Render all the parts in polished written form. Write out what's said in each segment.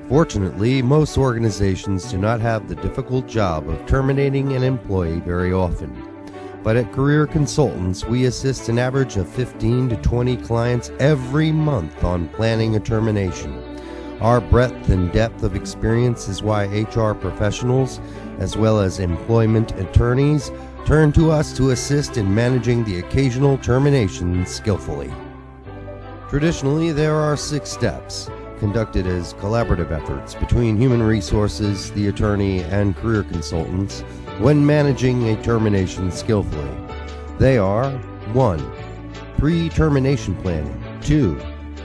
Fortunately, most organizations do not have the difficult job of terminating an employee very often. But at Career Consultants, we assist an average of 15 to 20 clients every month on planning a termination. Our breadth and depth of experience is why HR professionals, as well as employment attorneys, turn to us to assist in managing the occasional termination skillfully. Traditionally, there are 6 steps, conducted as collaborative efforts between human resources, the attorney, and career consultants when managing a termination skillfully. They are 1. Pre-termination planning. 2.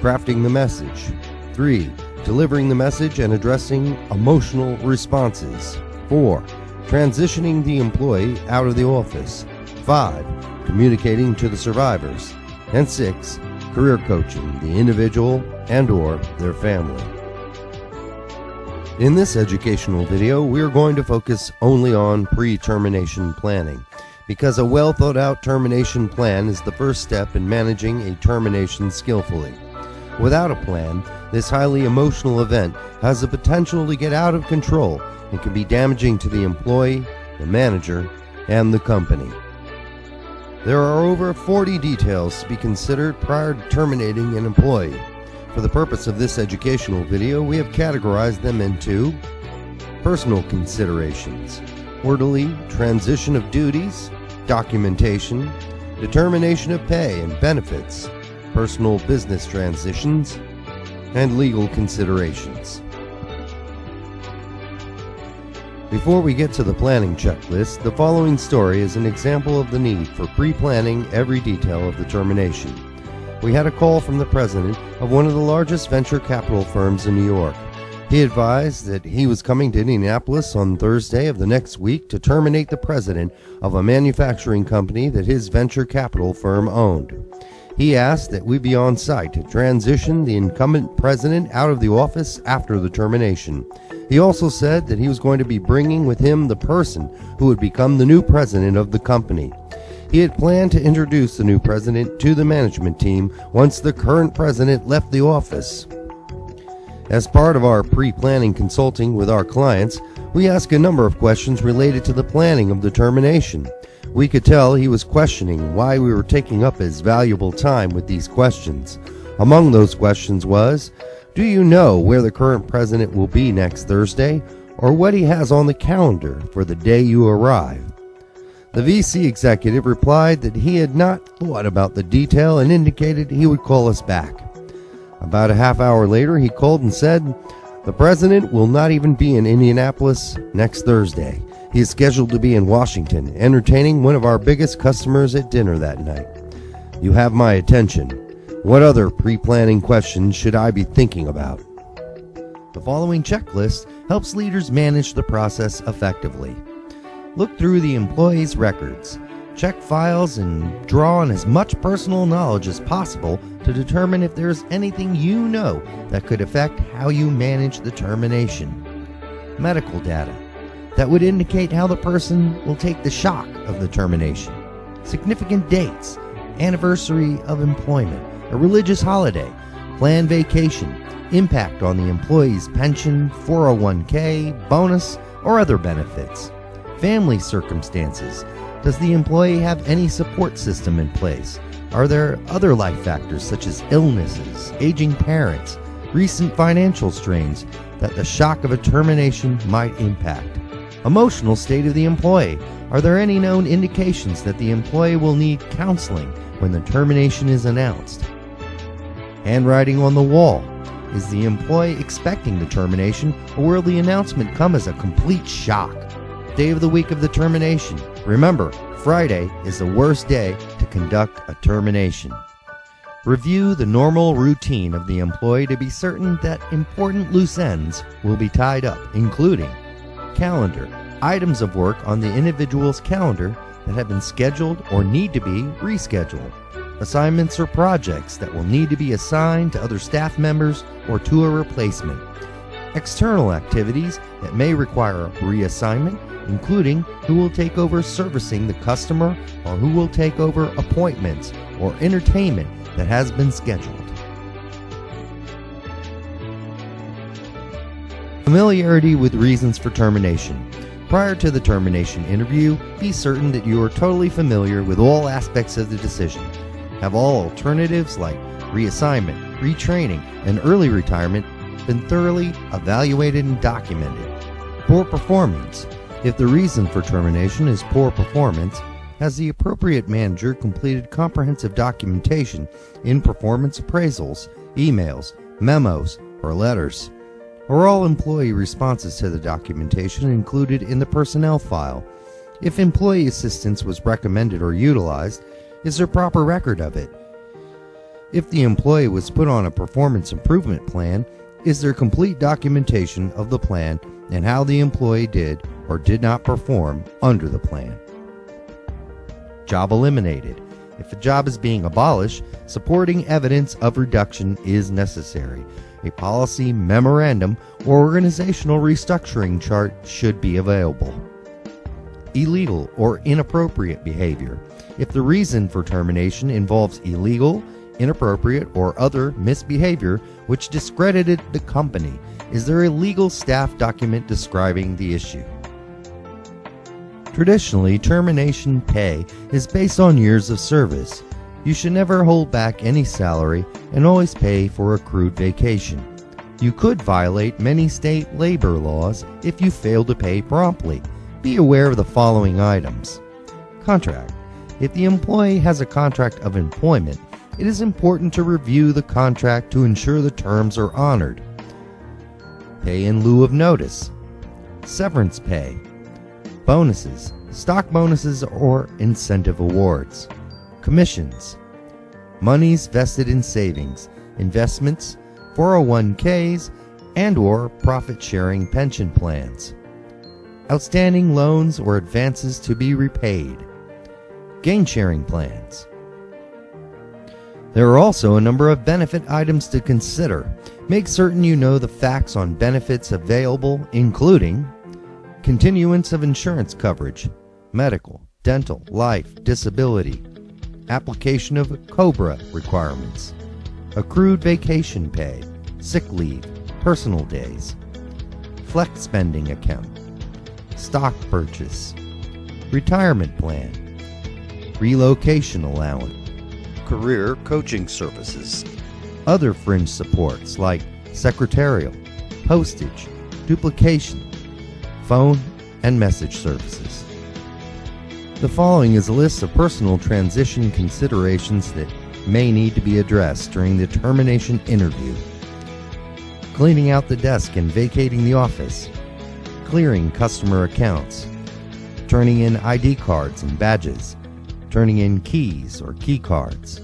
Crafting the message. 3. Delivering the message and addressing emotional responses. 4. Transitioning the employee out of the office. 5. Communicating to the survivors. And 6. Career coaching the individual and/or their family. In this educational video, we are going to focus only on pre-termination planning, because a well-thought-out termination plan is the first step in managing a termination skillfully. Without a plan, this highly emotional event has the potential to get out of control and can be damaging to the employee, the manager, and the company. There are over 40 details to be considered prior to terminating an employee. For the purpose of this educational video, we have categorized them into personal considerations, orderly transition of duties, documentation, determination of pay and benefits, personal business transitions, and legal considerations. Before we get to the planning checklist, the following story is an example of the need for pre-planning every detail of the termination. We had a call from the president of one of the largest venture capital firms in New York. He advised that he was coming to Indianapolis on Thursday of the next week to terminate the president of a manufacturing company that his venture capital firm owned. He asked that we be on site to transition the incumbent president out of the office after the termination. He also said that he was going to be bringing with him the person who would become the new president of the company. He had planned to introduce the new president to the management team once the current president left the office. As part of our pre-planning consulting with our clients, we ask a number of questions related to the planning of the termination. We could tell he was questioning why we were taking up his valuable time with these questions. Among those questions was, do you know where the current president will be next Thursday, or what he has on the calendar for the day you arrive? The VC executive replied that he had not thought about the detail and indicated he would call us back. About a half hour later, he called and said, the president will not even be in Indianapolis next Thursday. He is scheduled to be in Washington, entertaining one of our biggest customers at dinner that night. You have my attention. What other pre-planning questions should I be thinking about? The following checklist helps leaders manage the process effectively. Look through the employee's records. Check files and draw on as much personal knowledge as possible to determine if there is anything you know that could affect how you manage the termination. Medical data that would indicate how the person will take the shock of the termination. Significant dates, anniversary of employment, a religious holiday, planned vacation, impact on the employee's pension, 401k, bonus, or other benefits. Family circumstances. Does the employee have any support system in place? Are there other life factors such as illnesses, aging parents, recent financial strains that the shock of a termination might impact? Emotional state of the employee. Are there any known indications that the employee will need counseling when the termination is announced? Handwriting on the wall. Is the employee expecting the termination, or will the announcement come as a complete shock? Day of the week of the termination. Remember, Friday is the worst day to conduct a termination. Review the normal routine of the employee to be certain that important loose ends will be tied up, including calendar, items of work on the individual's calendar that have been scheduled or need to be rescheduled, assignments or projects that will need to be assigned to other staff members or to a replacement, external activities that may require a reassignment, including who will take over servicing the customer or who will take over appointments or entertainment that has been scheduled. Familiarity with reasons for termination. Prior to the termination interview, be certain that you are totally familiar with all aspects of the decision. Have all alternatives like reassignment, retraining, and early retirement been thoroughly evaluated and documented. Poor performance. If the reason for termination is poor performance, has the appropriate manager completed comprehensive documentation in performance appraisals, emails, memos, or letters? Are all employee responses to the documentation included in the personnel file? If employee assistance was recommended or utilized, is there proper record of it? If the employee was put on a performance improvement plan, is there complete documentation of the plan and how the employee did or did not perform under the plan? Job eliminated. If a job is being abolished, supporting evidence of reduction is necessary. A policy, memorandum, or organizational restructuring chart should be available. Illegal or inappropriate behavior. If the reason for termination involves illegal, inappropriate, or other misbehavior which discredited the company, is there a legal staff document describing the issue? Traditionally, termination pay is based on years of service. You should never hold back any salary and always pay for accrued vacation. You could violate many state labor laws if you fail to pay promptly. Be aware of the following items. Contract. If the employee has a contract of employment, it is important to review the contract to ensure the terms are honored. Pay in lieu of notice. Severance pay. Bonuses, stock bonuses or incentive awards. Commissions. Monies vested in savings, investments, 401ks, and/or profit-sharing pension plans. Outstanding loans or advances to be repaid. Gain-sharing plans. There are also a number of benefit items to consider. Make certain you know the facts on benefits available, including continuance of insurance coverage, medical, dental, life, disability, application of COBRA requirements, accrued vacation pay, sick leave, personal days, flex spending account, stock purchase, retirement plan, relocation allowance, career coaching services, other fringe supports like secretarial, postage, duplication, phone, and message services. The following is a list of personal transition considerations that may need to be addressed during the termination interview. Cleaning out the desk and vacating the office, clearing customer accounts, turning in ID cards and badges, turning in keys or key cards,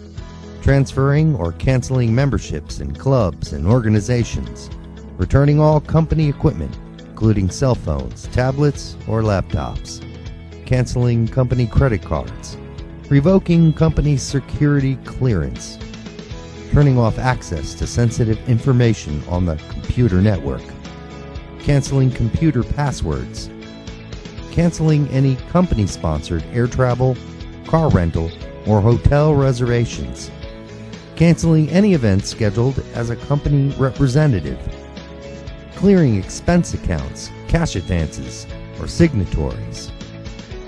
transferring or canceling memberships in clubs and organizations, returning all company equipment, including cell phones, tablets, or laptops, canceling company credit cards, revoking company security clearance, turning off access to sensitive information on the computer network, canceling computer passwords, canceling any company-sponsored air travel, car rental, or hotel reservations, canceling any events scheduled as a company representative, clearing expense accounts, cash advances, or signatories,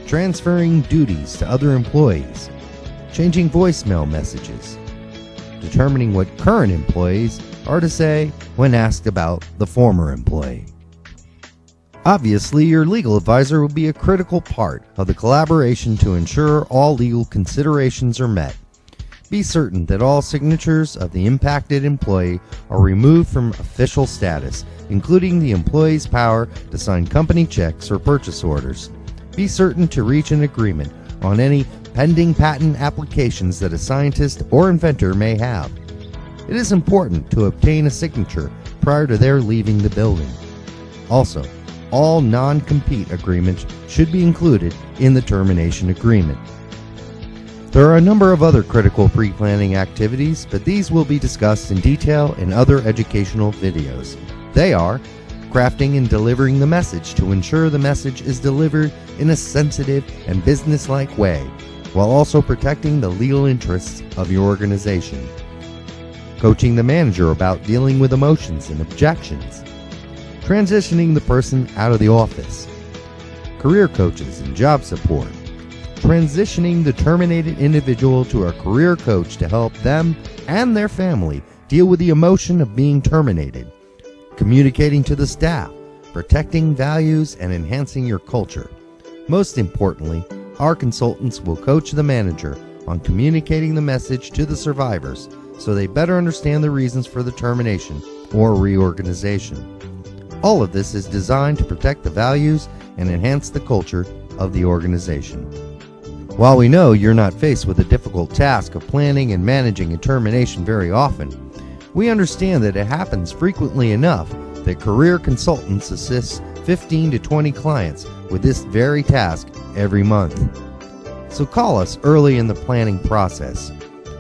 transferring duties to other employees, changing voicemail messages, determining what current employees are to say when asked about the former employee. Obviously, your legal advisor will be a critical part of the collaboration to ensure all legal considerations are met. Be certain that all signatures of the impacted employee are removed from official status, including the employee's power to sign company checks or purchase orders. Be certain to reach an agreement on any pending patent applications that a scientist or inventor may have. It is important to obtain a signature prior to their leaving the building. Also, all non-compete agreements should be included in the termination agreement. There are a number of other critical pre-planning activities, but these will be discussed in detail in other educational videos. They are crafting and delivering the message to ensure the message is delivered in a sensitive and businesslike way, while also protecting the legal interests of your organization. Coaching the manager about dealing with emotions and objections. transitioning the person out of the office. Career coaches and job support, transitioning the terminated individual to a career coach to help them and their family deal with the emotion of being terminated. Communicating to the staff, protecting values and enhancing your culture. Most importantly, our consultants will coach the manager on communicating the message to the survivors so they better understand the reasons for the termination or reorganization. All of this is designed to protect the values and enhance the culture of the organization. While we know you're not faced with the difficult task of planning and managing a termination very often, we understand that it happens frequently enough that career consultants assist 15 to 20 clients with this very task every month. So call us early in the planning process.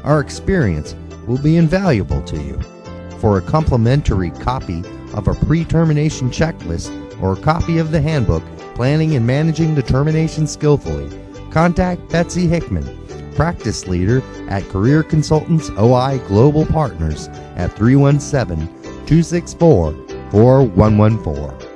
Our experience will be invaluable to you. For a complimentary copy of a pre-termination checklist or a copy of the handbook, Planning and Managing the Termination Skillfully, contact Betsy Hickman, practice leader at Career Consultants OI Global Partners at 317-264-4114.